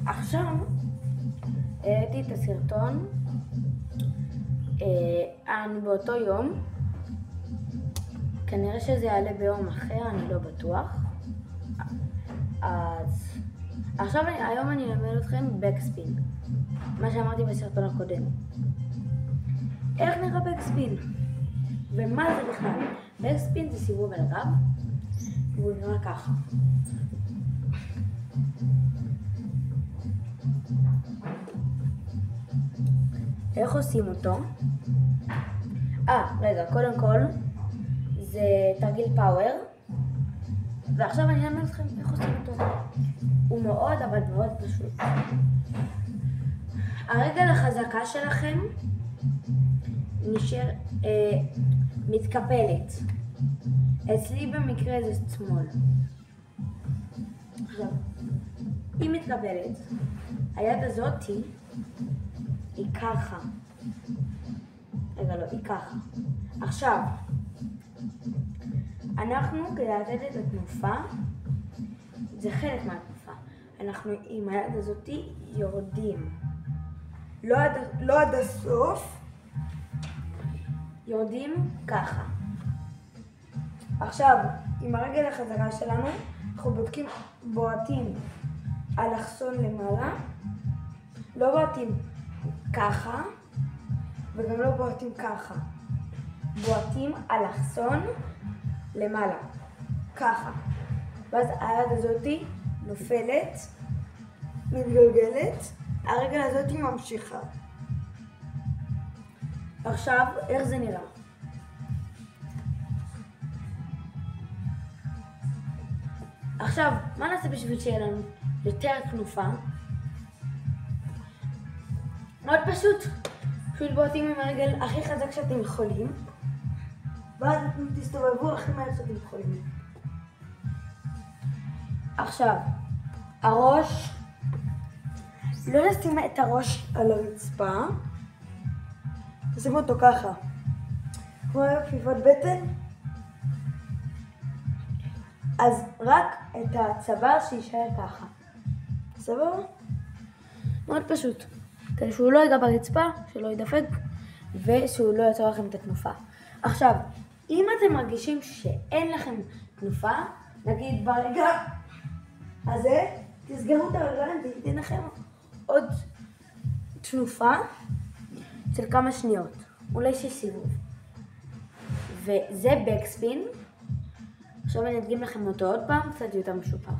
עכשיו העליתי את הסרטון, אני באותו יום, כנראה שזה יעלה ביום אחר, אני לא בטוח. אז עכשיו היום אני אלמד אתכם בקספין, מה שאמרתי בסרטון הקודם. איך נראה בקספין? ומה זה בכלל? בקספין זה סיבוב על הגב, והוא נראה ככה. איך עושים אותו? רגע, קודם כל זה תרגיל פאוור, ועכשיו אני אלמד אתכם איך עושים אותו. הוא מאוד אבל מאוד פשוט. הרגל החזקה שלכם נשאר מתקפלת. אצלי במקרה זה שמאל. עכשיו, היא מתקפלת. היד הזאת היא ככה. רגע, לא, היא ככה. עכשיו, אנחנו כדי לתת את התנופה, זה חלק מהתנופה. אנחנו עם היד הזאת יורדים. לא עד הסוף. יורדים ככה. עכשיו, עם הרגל החזרה שלנו, אנחנו בועטים אלכסון למעלה. לא בועטים ככה, וגם לא בועטים ככה. בועטים אלכסון למעלה. ככה. ואז היד הזאת נופלת, מתגלגלת, הרגל הזאת ממשיכה. עכשיו, איך זה נראה? עכשיו, מה נעשה בשביל שיהיה לנו יותר תנופה? מאוד פשוט. פשוט בועטים עם הרגל הכי חזק שאתם יכולים, ואז אתם תסתובבו הכי מהר שאתם יכולים. עכשיו, הראש, לא נשים את הראש על הרצפה, נשים אותו ככה, כמו כפיפות בטן, אז רק את הצוואר שישאר ככה. סבבה? מאוד פשוט. כדי שהוא לא ייגע ברצפה, שלא ידפק, ושהוא לא יצור לכם את התנופה. עכשיו, אם אתם מרגישים שאין לכם תנופה, נגיד ברגע הזה, תסגרו את הרגליים ותיתן לכם עוד תנופה של כמה שניות, אולי סיבוב. וזה בקספין. עכשיו אני אדגים לכם אותו עוד פעם, קצת יותר משופר.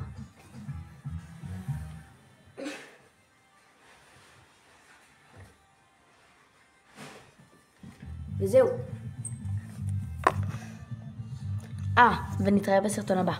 וזהו. ונתראה בסרטון הבא.